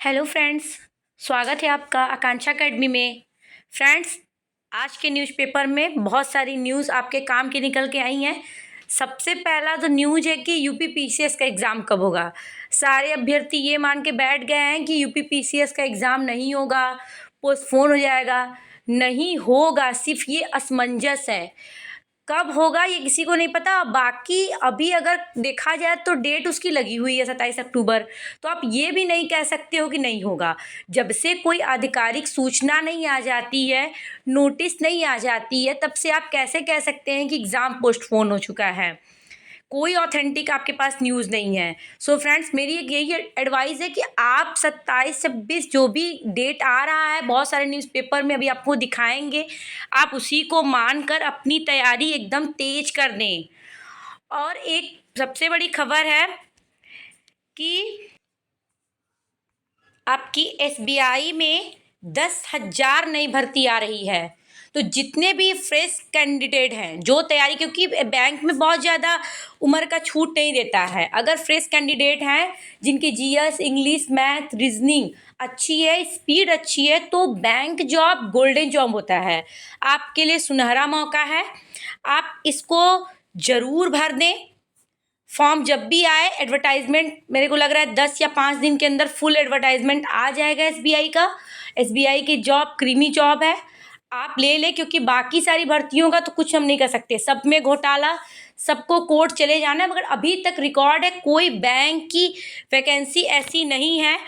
Hello friends, स्वागत है आपका आकांक्षा अकेडमी में। फ्रेंड्स, आज के न्यूज़पेपर में बहुत सारी न्यूज़ आपके काम की निकल के आई हैं। सबसे पहला तो न्यूज़ है कि यूपी पीसीएस का एग्ज़ाम कब होगा। सारे अभ्यर्थी ये मान के बैठ गए हैं कि यूपी पीसीएस का एग्ज़ाम नहीं होगा, पोस्टपोन हो जाएगा। नहीं होगा, सिर्फ ये असमंजस है। कब होगा ये किसी को नहीं पता। बाकी अभी अगर देखा जाए तो डेट उसकी लगी हुई है 27 अक्टूबर। तो आप ये भी नहीं कह सकते हो कि नहीं होगा। जब से कोई आधिकारिक सूचना नहीं आ जाती है, नोटिस नहीं आ जाती है, तब से आप कैसे कह सकते हैं कि एग्ज़ाम पोस्टपोन हो चुका है। कोई ऑथेंटिक आपके पास न्यूज़ नहीं है। सो फ्रेंड्स, मेरी एक यही एडवाइस है कि आप 27-26 जो भी डेट आ रहा है, बहुत सारे न्यूज़पेपर में अभी आपको दिखाएंगे, आप उसी को मानकर अपनी तैयारी एकदम तेज कर दें। और एक सबसे बड़ी खबर है कि आपकी एसबीआई में 10,000 नई भर्ती आ रही है। तो जितने भी फ्रेश कैंडिडेट हैं जो तैयारी, क्योंकि बैंक में बहुत ज़्यादा उम्र का छूट नहीं देता है। अगर फ्रेश कैंडिडेट हैं जिनकी जीएस, इंग्लिश, मैथ, रीजनिंग अच्छी है, स्पीड अच्छी है, तो बैंक जॉब गोल्डन जॉब होता है। आपके लिए सुनहरा मौका है, आप इसको ज़रूर भर दें। फॉर्म जब भी आए, एडवर्टाइजमेंट मेरे को लग रहा है 10 या 5 दिन के अंदर फुल एडवर्टाइजमेंट आ जाएगा एसबीआई का। एसबीआई की जॉब क्रीमी जॉब है, आप ले लें, क्योंकि बाकी सारी भर्तियों का तो कुछ हम नहीं कर सकते। सब में घोटाला, सबको कोर्ट चले जाना है, मगर अभी तक रिकॉर्ड है कोई बैंक की वैकेंसी ऐसी नहीं है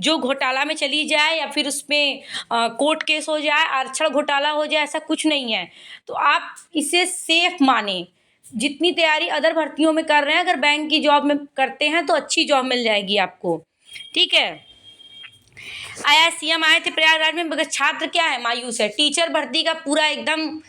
जो घोटाला में चली जाए या फिर उसमें कोर्ट केस हो जाए, आरक्षण घोटाला हो जाए, ऐसा कुछ नहीं है। तो आप इसे सेफ माने। जितनी तैयारी अदर भर्तियों में कर रहे हैं, अगर बैंक की जॉब में करते हैं तो अच्छी जॉब मिल जाएगी आपको। ठीक है। आया सीएम आए थे प्रयागराज में, मगर छात्र क्या है, मायूस है। टीचर भर्ती का पूरा एकदम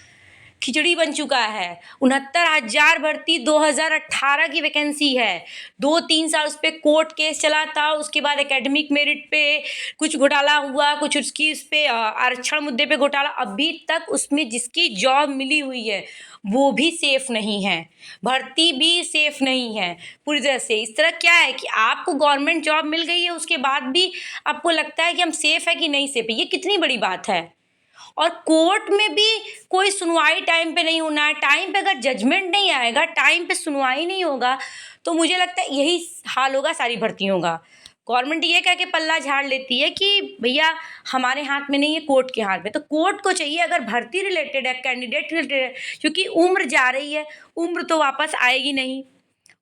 खिचड़ी बन चुका है। 69,000 भर्ती 2018 की वैकेंसी है। 2-3 साल उस पर कोर्ट केस चला था, उसके बाद एकेडमिक मेरिट पे कुछ घोटाला हुआ, कुछ उसकी उस पर आरक्षण मुद्दे पे घोटाला। अभी तक उसमें जिसकी जॉब मिली हुई है वो भी सेफ नहीं है, भर्ती भी सेफ नहीं है पूरी तरह से। इस तरह क्या है कि आपको गवर्नमेंट जॉब मिल गई है, उसके बाद भी आपको लगता है कि हम सेफ है कि नहीं सेफ है। ये कितनी बड़ी बात है। और कोर्ट में भी कोई सुनवाई टाइम पे नहीं होना है। टाइम पे अगर जजमेंट नहीं आएगा, टाइम पे सुनवाई नहीं होगा, तो मुझे लगता है यही हाल होगा सारी भर्तियों का। गवर्नमेंट ये कह के पल्ला झाड़ लेती है कि भैया हमारे हाथ में नहीं है, कोर्ट के हाथ में। तो कोर्ट को चाहिए, अगर भर्ती रिलेटेड है, कैंडिडेट रिलेटेड है, क्योंकि उम्र जा रही है, उम्र तो वापस आएगी नहीं,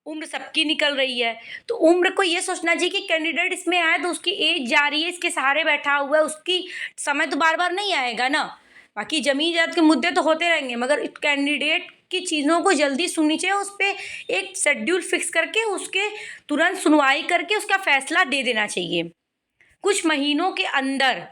उम्र सबकी निकल रही है। तो उम्र को ये सोचना चाहिए कि कैंडिडेट इसमें आए तो उसकी एज जा रही है, इसके सहारे बैठा हुआ है, उसकी समय तो बार बार नहीं आएगा ना। बाकी जमीन जात के मुद्दे तो होते रहेंगे, मगर कैंडिडेट की चीज़ों को जल्दी सुननी चाहिए। उस पर एक शेड्यूल फिक्स करके उसके तुरंत सुनवाई करके उसका फैसला दे देना चाहिए कुछ महीनों के अंदर,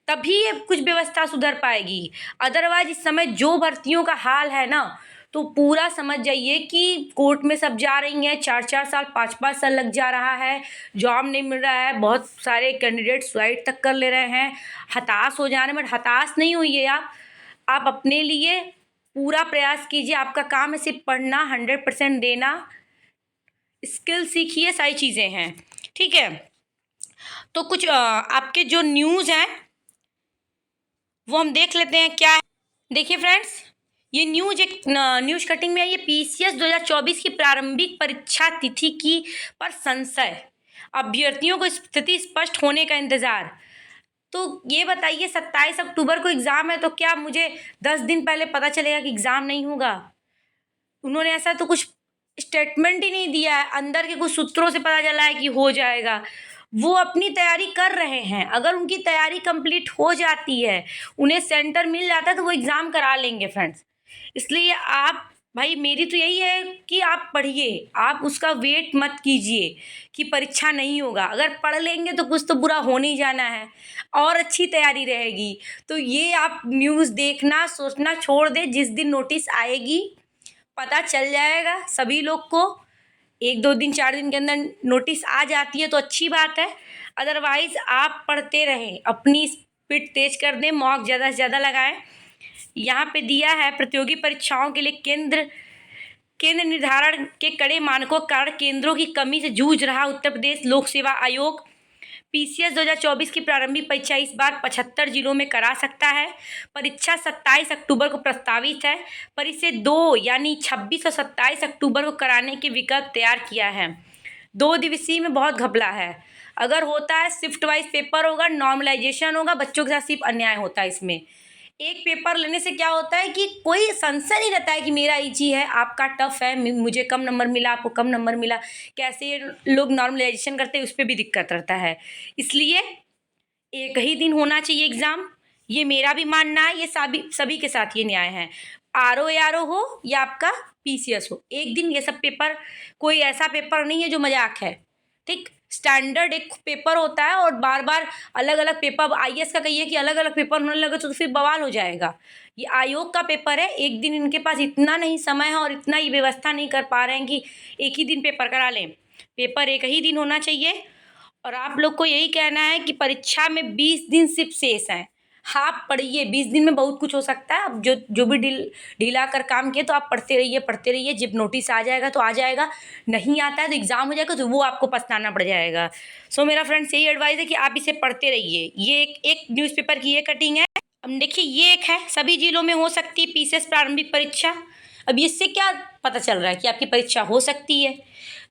तभी ये कुछ व्यवस्था सुधर पाएगी। अदरवाइज इस समय जो भर्तियों का हाल है ना, तो पूरा समझ जाइए कि कोर्ट में सब जा रही हैं, 4-4 साल, 5-5 साल लग जा रहा है, जॉब नहीं मिल रहा है। बहुत सारे कैंडिडेट सुसाइड तक कर ले रहे हैं, हताश हो जा रहे हैं। बट हताश नहीं होइए आप अपने लिए पूरा प्रयास कीजिए। आपका काम है सिर्फ पढ़ना, 100% देना, स्किल सीखिए, सारी चीज़ें हैं। ठीक है। तो कुछ आपके जो न्यूज़ हैं वो हम देख लेते हैं क्या है। देखिए फ्रेंड्स, ये न्यूज एक न्यूज कटिंग में है। ये पीसीएस 2024 की प्रारंभिक परीक्षा तिथि की पर संशय, अभ्यर्थियों को स्थिति स्पष्ट होने का इंतजार। तो ये बताइए, 27 अक्टूबर को एग्ज़ाम है, तो क्या मुझे 10 दिन पहले पता चलेगा कि एग्ज़ाम नहीं होगा? उन्होंने ऐसा तो कुछ स्टेटमेंट ही नहीं दिया है। अंदर के कुछ सूत्रों से पता चला है कि हो जाएगा। वो अपनी तैयारी कर रहे हैं। अगर उनकी तैयारी कंप्लीट हो जाती है, उन्हें सेंटर मिल जाता है, तो वो एग्ज़ाम करा लेंगे फ्रेंड्स। इसलिए आप, भाई मेरी तो यही है कि आप पढ़िए, आप उसका वेट मत कीजिए कि परीक्षा नहीं होगा। अगर पढ़ लेंगे तो कुछ तो बुरा हो नहीं जाना है, और अच्छी तैयारी रहेगी। तो ये आप न्यूज़ देखना सोचना छोड़ दे। जिस दिन नोटिस आएगी पता चल जाएगा सभी लोग को। 1-2 दिन 4 दिन के अंदर नोटिस आ जाती है तो अच्छी बात है। अदरवाइज आप पढ़ते रहें, अपनी स्पीड तेज कर दें, मॉक ज़्यादा से ज़्यादा लगाएं। यहाँ पे दिया है प्रतियोगी परीक्षाओं के लिए केंद्र निर्धारण के कड़े मानकों के कारण केंद्रों की कमी से जूझ रहा उत्तर प्रदेश लोक सेवा आयोग। पीसीएस 2024 की प्रारंभिक परीक्षा इस बार 75 जिलों में करा सकता है। परीक्षा 27 अक्टूबर को प्रस्तावित है, पर इसे 2 यानी 26 और 27 अक्टूबर को कराने के विकल्प तैयार किया है। 2 दिवसीय में बहुत घपला है। अगर होता है शिफ्ट वाइज पेपर होगा, नॉर्मलाइजेशन होगा, बच्चों के साथ सिर्फ अन्याय होता है इसमें। एक पेपर लेने से क्या होता है कि कोई संशय नहीं रहता है कि मेरा इजी है, आपका टफ है, मुझे कम नंबर मिला, आपको कम नंबर मिला, कैसे ये लोग नॉर्मलाइजेशन करते हैं उस पर भी दिक्कत रहता है। इसलिए एक ही दिन होना चाहिए एग्ज़ाम, ये मेरा भी मानना है, ये सभी के साथ ये न्याय है। आरओ हो या आपका पीसीएस हो, एक दिन ये सब पेपर, कोई ऐसा पेपर नहीं है जो मजाक है। ठीक, स्टैंडर्ड एक पेपर होता है और बार बार अलग अलग पेपर, आईएएस का कहिए कि अलग अलग पेपर होने लगे तो फिर बवाल हो जाएगा। ये आयोग का पेपर है, एक दिन इनके पास इतना नहीं समय है और इतना ही व्यवस्था नहीं कर पा रहे हैं कि एक ही दिन पेपर करा लें। पेपर एक ही दिन होना चाहिए। और आप लोग को यही कहना है कि परीक्षा में 20 दिन सिर्फ शेष हैं, आप पढ़िए। 20 दिन में बहुत कुछ हो सकता है। अब जो भी ढीला कर काम किए तो आप पढ़ते रहिए। जब नोटिस आ जाएगा तो आ जाएगा, नहीं आता है तो एग्ज़ाम हो जाएगा तो वो आपको पछताना पड़ जाएगा। सो मेरा फ्रेंड्स यही एडवाइस है कि आप इसे पढ़ते रहिए। ये एक न्यूज़पेपर की ये कटिंग है। अब देखिए ये एक है, सभी जिलों में हो सकती है पीसीएस प्रारंभिक परीक्षा। अब इससे क्या पता चल रहा है कि आपकी परीक्षा हो सकती है।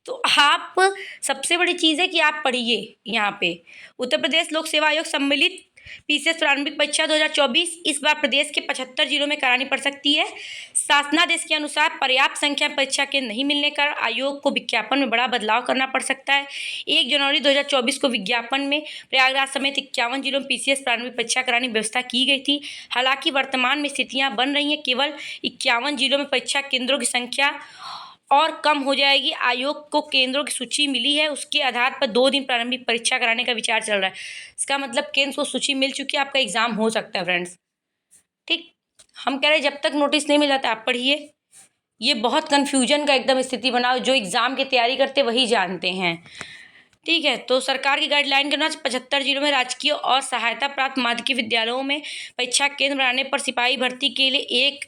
तो आप, सबसे बड़ी चीज़ है कि आप पढ़िए। यहाँ पे उत्तर प्रदेश लोक सेवा आयोग सम्मिलित पीसीएस प्रारंभिक परीक्षा 2024 इस बार प्रदेश के 75 जिलों में करानी पड़ सकती है। शासनादेश के अनुसार पर्याप्त संख्या में परीक्षा केंद्र नहीं मिलने का आयोग को विज्ञापन में बड़ा बदलाव करना पड़ सकता है। 1 जनवरी 2024 को विज्ञापन में प्रयागराज समेत 51 जिलों में पीसीएस प्रारंभिक परीक्षा कराने की व्यवस्था की गई थी। हालांकि वर्तमान में स्थितियां बन रही हैं, केवल 51 जिलों में परीक्षा केंद्रों की संख्या और कम हो जाएगी। आयोग को केंद्रों की सूची मिली है, उसके आधार पर 2 दिन प्रारंभिक परीक्षा कराने का विचार चल रहा है। इसका मतलब केंद्र को सूची मिल चुकी है, आपका एग्ज़ाम हो सकता है फ्रेंड्स। ठीक, हम कह रहे हैं जब तक नोटिस नहीं मिल जाता आप पढ़िए। ये बहुत कन्फ्यूजन का एकदम स्थिति बनाओ, जो एग्ज़ाम की तैयारी करते वही जानते हैं। ठीक है, तो सरकार की गाइडलाइन के अनुसार 75 जिलों में राजकीय और सहायता प्राप्त माध्यमिक विद्यालयों में परीक्षा केंद्र बनाने पर सिपाही भर्ती के लिए एक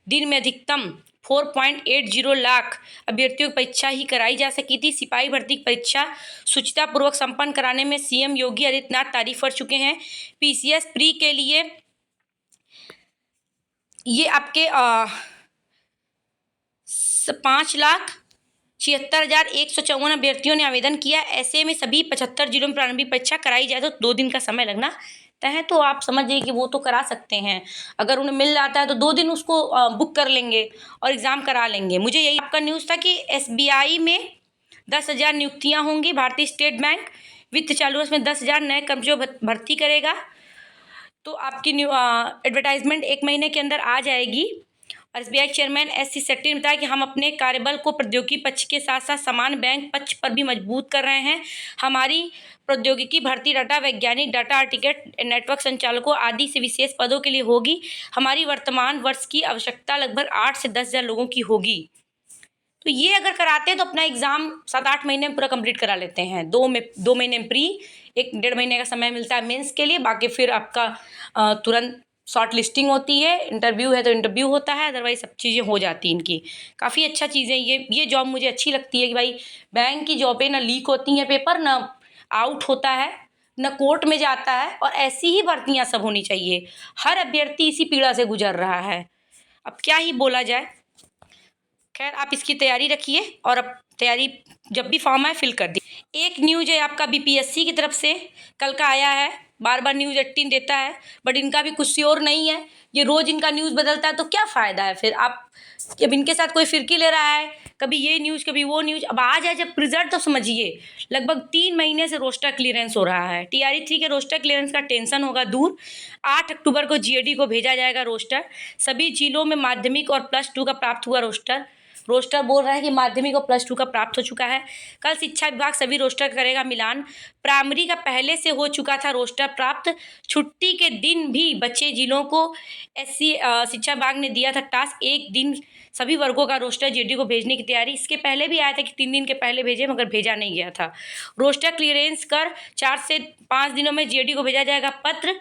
दिन में अधिकतम 4.80 लाख अभ्यर्थियों की परीक्षा ही कराई जा सकी थी। सिपाही भर्ती की परीक्षा शुचितापूर्वक संपन्न कराने में सीएम योगी आदित्यनाथ तारीफ कर चुके हैं। पीसीएस प्री के लिए ये आपके 5,76,154 अभ्यर्थियों ने आवेदन किया। ऐसे में सभी 75 जिलों में प्रारंभिक परीक्षा कराई जाए तो 2 दिन का समय लगना तय है। तो आप समझ जाइए कि वो तो करा सकते हैं, अगर उन्हें मिल जाता है तो 2 दिन उसको बुक कर लेंगे और एग्ज़ाम करा लेंगे। मुझे यही आपका न्यूज़ था कि एसबीआई में 10,000 नियुक्तियाँ होंगी। भारतीय स्टेट बैंक वित्त चालू वर्ष में 10,000 नए कर्मचारियों भर्ती करेगा। तो आपकी एडवर्टाइजमेंट 1 महीने के अंदर आ जाएगी। और SBI chairman S C Setty ने बताया कि हम अपने कार्यबल को प्रौद्योगिकी पक्ष के साथ साथ समान बैंक पक्ष पर भी मजबूत कर रहे हैं। हमारी प्रौद्योगिकी भर्ती डाटा वैज्ञानिक, डाटा टिकट, नेटवर्क संचालकों आदि से विशेष पदों के लिए होगी। हमारी वर्तमान वर्ष की आवश्यकता लगभग 8 से 10,000 लोगों की होगी। तो ये अगर कराते हैं तो अपना एग्ज़ाम 7-8 महीने में पूरा कंप्लीट करा लेते हैं। 2 महीने में प्री, 1-1.5 महीने का समय मिलता है मेंस के लिए। बाकी फिर आपका तुरंत शॉर्ट लिस्टिंग होती है, इंटरव्यू है तो इंटरव्यू होता है, अदरवाइज सब चीज़ें हो जाती हैं इनकी। काफ़ी अच्छा चीज़ें ये जॉब मुझे अच्छी लगती है कि भाई बैंक की जॉबें ना लीक होती हैं पेपर, ना आउट होता है, न कोर्ट में जाता है, और ऐसी ही भर्तियाँ सब होनी चाहिए। हर अभ्यर्थी इसी पीड़ा से गुजर रहा है, अब क्या ही बोला जाए। खैर आप इसकी तैयारी रखिए और अब तैयारी जब भी फॉर्म आए फिल कर दी। एक न्यूज़ है आपका बीपीएससी की तरफ से, कल का आया है। बार बार न्यूज़ 18 देता है बट इनका भी कुछ श्योर नहीं है। ये रोज़ इनका न्यूज़ बदलता है तो क्या फ़ायदा है फिर। आप जब इनके साथ कोई फिरकी ले रहा है, कभी ये न्यूज़ कभी वो न्यूज़, अब आ जाए जब रिजल्ट तो समझिए लगभग 3 महीने से रोस्टर क्लियरेंस हो रहा है। TRE-3 के रोस्टर क्लियरेंस का टेंशन होगा दूर। 8 अक्टूबर को GAD को भेजा जाएगा रोस्टर। सभी जिलों में माध्यमिक और +2 का प्राप्त हुआ रोस्टर बोल रहा है कि माध्यमिक और +2 का प्राप्त हो चुका है। कल शिक्षा विभाग सभी रोस्टर करेगा मिलान। प्राइमरी का पहले से हो चुका था रोस्टर प्राप्त। छुट्टी के दिन भी बचे जिलों को SC शिक्षा विभाग ने दिया था टास्क, 1 दिन सभी वर्गों का रोस्टर GAD को भेजने की तैयारी। इसके पहले भी आया था कि 3 दिन के पहले भेजे, मगर भेजा नहीं गया था। रोस्टर क्लियरेंस कर 4 से 5 दिनों में GAD को भेजा जाएगा पत्र।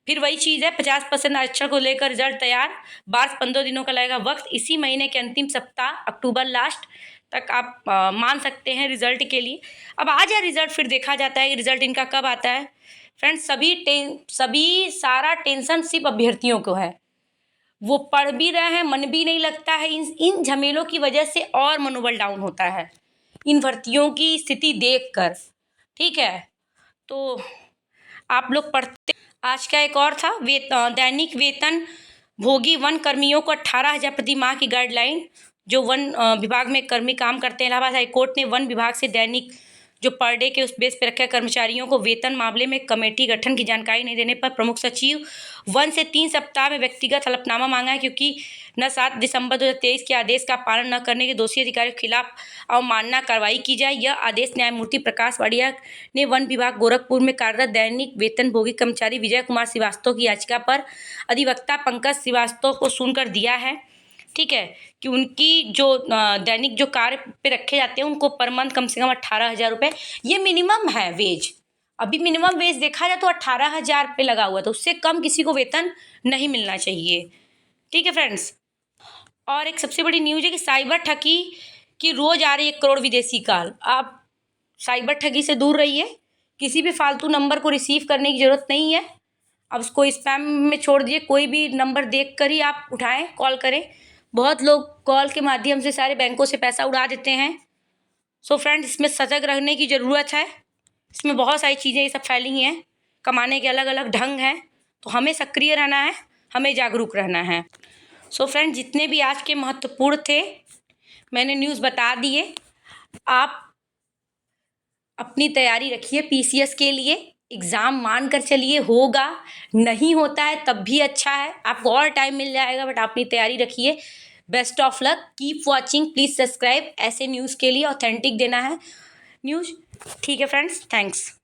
फिर वही चीज़ है, 50% आरक्षण को लेकर रिजल्ट तैयार, 12 से 15 दिनों का लगेगा वक्त। इसी महीने के अंतिम सप्ताह, अक्टूबर लास्ट तक आप मान सकते हैं रिज़ल्ट के लिए। अब आ जाए रिज़ल्ट, फिर देखा जाता है कि रिज़ल्ट इनका कब आता है। फ्रेंड्स, सभी सारा टेंशन सिर्फ अभ्यर्थियों को है। वो पढ़ भी रहे हैं, मन भी नहीं लगता है। इन झमेलों की वजह से और मनोबल डाउन होता है इन भर्तियों की स्थिति देखकर। ठीक है, तो आप लोग पढ़ते। आज का एक और था दैनिक वेतन भोगी वन कर्मियों को 18,000 प्रति माह की गाइडलाइन। जो वन विभाग में कर्मी काम करते हैं, इलाहाबाद हाईकोर्ट ने वन विभाग से दैनिक जो पर डे के उस बेस पर रखे कर्मचारियों को वेतन मामले में कमेटी गठन की जानकारी नहीं देने पर प्रमुख सचिव वन से 3 सप्ताह में व्यक्तिगत हलफनामा मांगा है, क्योंकि न 7 दिसंबर 2023 के आदेश का पालन न करने के दोषी अधिकारियों के खिलाफ अवमानना कार्रवाई की जाए। यह आदेश न्यायमूर्ति प्रकाश वाडिया ने वन विभाग गोरखपुर में कार्यरत दैनिक वेतनभोगी कर्मचारी विजय कुमार श्रीवास्तव की याचिका पर अधिवक्ता पंकज श्रीवास्तव को सुनकर दिया है। ठीक है, कि उनकी जो दैनिक जो कार्य पे रखे जाते हैं उनको पर मंथ कम से कम 18,000 रुपये, ये मिनिमम है वेज। अभी मिनिमम वेज देखा जाए तो 18,000 पे लगा हुआ, तो उससे कम किसी को वेतन नहीं मिलना चाहिए। ठीक है फ्रेंड्स, और एक सबसे बड़ी न्यूज़ है कि साइबर ठगी की रोज़ आ रही है 1 करोड़ विदेशी कॉल। आप साइबर ठगी से दूर रहिए, किसी भी फालतू नंबर को रिसीव करने की ज़रूरत नहीं है। अब उसको स्पैम में छोड़ दिए, कोई भी नंबर देख कर ही आप उठाएं, कॉल करें। बहुत लोग कॉल के माध्यम से सारे बैंकों से पैसा उड़ा देते हैं। सो फ्रेंड्स, इसमें सजग रहने की ज़रूरत है। इसमें बहुत सारी चीज़ें ये सब फैली हैं, कमाने के अलग अलग ढंग हैं, तो हमें सक्रिय रहना है, हमें जागरूक रहना है। सो फ्रेंड्स, जितने भी आज के महत्वपूर्ण थे मैंने न्यूज़ बता दिए। आप अपनी तैयारी रखिए पीसीएस के लिए, एग्ज़ाम मान कर चलिए, होगा। नहीं होता है तब भी अच्छा है, आपको और टाइम मिल जाएगा, बट आप अपनी तैयारी रखिए। Best of luck, keep watching, please subscribe. ऐसे न्यूज़ के लिए ऑथेंटिक देना है न्यूज़। ठीक है फ्रेंड्स, थैंक्स।